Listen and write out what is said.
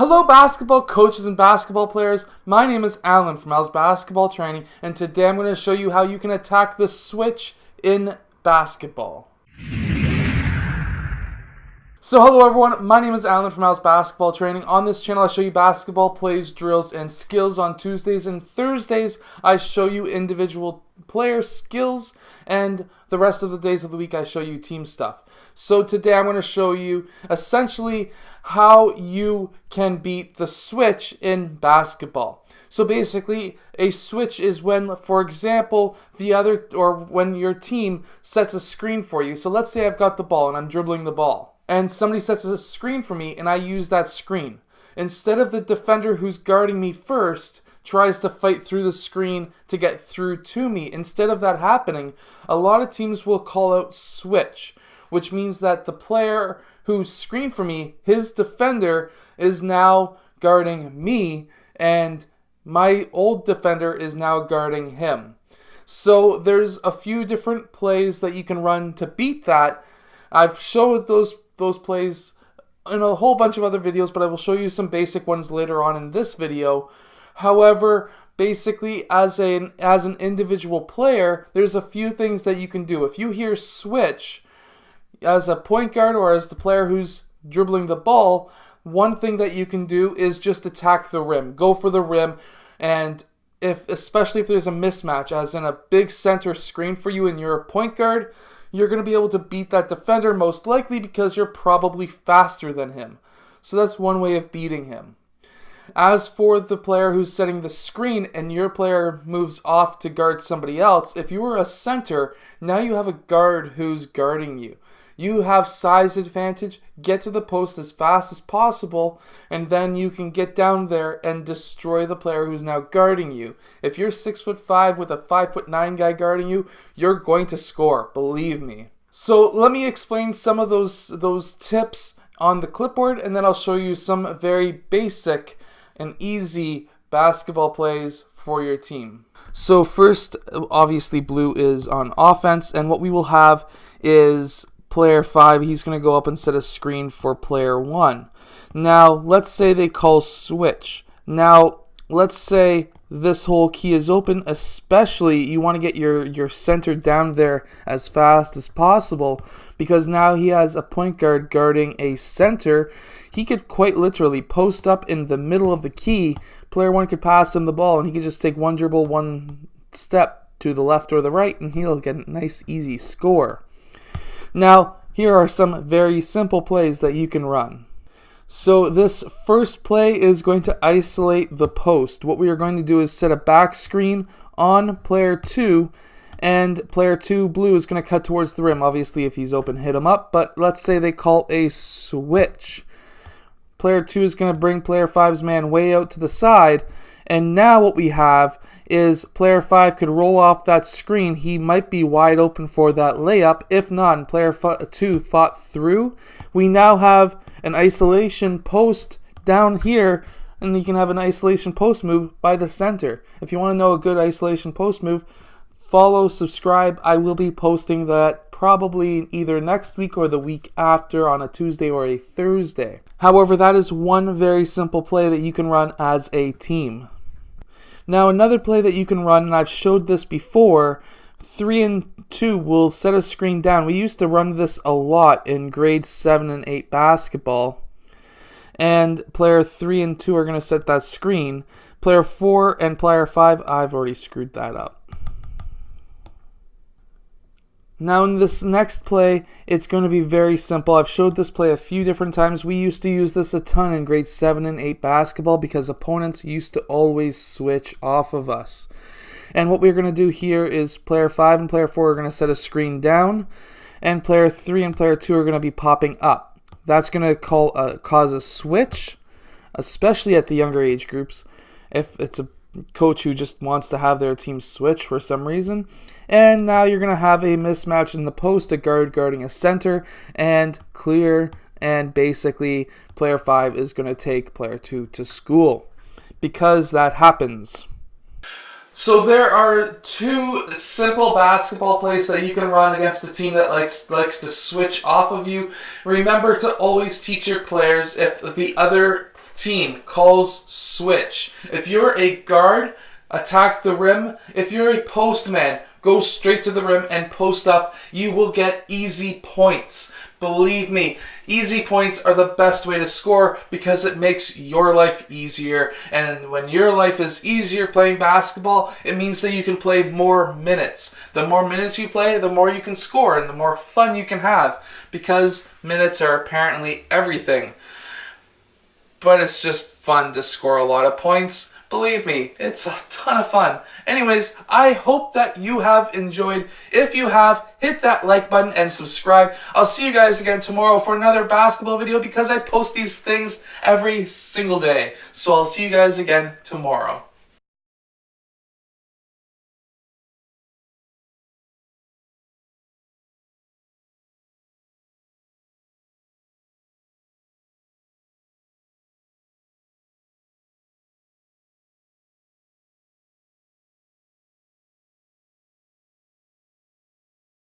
Hello basketball coaches and basketball players, my name is Alan from Al's Basketball Training, and today I'm going to show you how you can attack the switch in basketball. So hello everyone, my name is Alan from Al's Basketball Training. On this channel I show you basketball plays, drills, and skills. On Tuesdays and Thursdays I show you individual player skills, and the rest of the days of the week I show you team stuff. So today I'm going to show you essentially how you can beat the switch in basketball. So basically, a switch is when, for example, when your team sets a screen for you. So let's say I've got the ball and I'm dribbling the ball, and somebody sets a screen for me and I use that screen. Instead of the defender who's guarding me first tries to fight through the screen to get through to me, instead of that happening, a lot of teams will call out switch, which means that the player who screened for me, his defender, is now guarding me, and my old defender is now guarding him. So there's a few different plays that you can run to beat that. I've showed those plays in a whole bunch of other videos, but I will show you some basic ones later on in this video. However, basically as an individual player, there's a few things that you can do. If you hear switch as a point guard or as the player who's dribbling the ball, one thing that you can do is just attack the rim. Go for the rim, and especially if there's a mismatch, as in a big center screen for you and you're a point guard, you're going to be able to beat that defender most likely because you're probably faster than him. So that's one way of beating him. As for the player who's setting the screen and your player moves off to guard somebody else, if you were a center, now you have a guard who's guarding you. You have size advantage, get to the post as fast as possible, and then you can get down there and destroy the player who's now guarding you. If you're 6'5" with a 5'9" guy guarding you, you're going to score, believe me. So let me explain some of those tips on the clipboard, and then I'll show you some very basic and easy basketball plays for your team. So first, obviously blue is on offense, and what we will have is player 5, he's going to go up and set a screen for player 1. Now, let's say they call switch. Now, let's say this whole key is open, especially you want to get your center down there as fast as possible, because now he has a point guard guarding a center. He could quite literally post up in the middle of the key. Player 1 could pass him the ball, and he could just take one dribble, one step to the left or the right, and he'll get a nice, easy score. Now, here are some very simple plays that you can run. So this first play is going to isolate the post. What we are going to do is set a back screen on player 2, and player 2, blue, is going to cut towards the rim. Obviously, if he's open, hit him up, but let's say they call a switch. Player 2 is going to bring player 5's man way out to the side, and now what we have is player 5 could roll off that screen. He might be wide open for that layup. If not, and player 2 fought through, we now have an isolation post down here, and you can have an isolation post move by the center. If you want to know a good isolation post move, follow, subscribe. I will be posting that probably either next week or the week after on a Tuesday or a Thursday. However, that is one very simple play that you can run as a team. Now, another play that you can run, and I've showed this before, 3 and 2 will set a screen down. We used to run this a lot in grade 7 and 8 basketball. And player 3 and 2 are going to set that screen. Player 4 and player 5, I've already screwed that up. Now in this next play, it's going to be very simple. I've showed this play a few different times. We used to use this a ton in grade 7 and 8 basketball because opponents used to always switch off of us. And what we're going to do here is player 5 and player 4 are going to set a screen down, and player 3 and player 2 are going to be popping up. That's going to cause a switch, especially at the younger age groups. If it's a coach who just wants to have their team switch for some reason, and now you're going to have a mismatch in the post, a guard guarding a center, and clear, and basically player 5 is going to take player 2 to school because that happens. So there are two simple basketball plays that you can run against the team that likes to switch off of you. Remember to always teach your players if the other team calls switch. If you're a guard, attack the rim. If you're a postman, go straight to the rim and post up. You will get easy points. Believe me, easy points are the best way to score because it makes your life easier. And when your life is easier playing basketball, it means that you can play more minutes. The more minutes you play, the more you can score and the more fun you can have, because minutes are apparently everything. But it's just fun to score a lot of points. Believe me, it's a ton of fun. Anyways, I hope that you have enjoyed. If you have, hit that like button and subscribe. I'll see you guys again tomorrow for another basketball video because I post these things every single day. So I'll see you guys again tomorrow.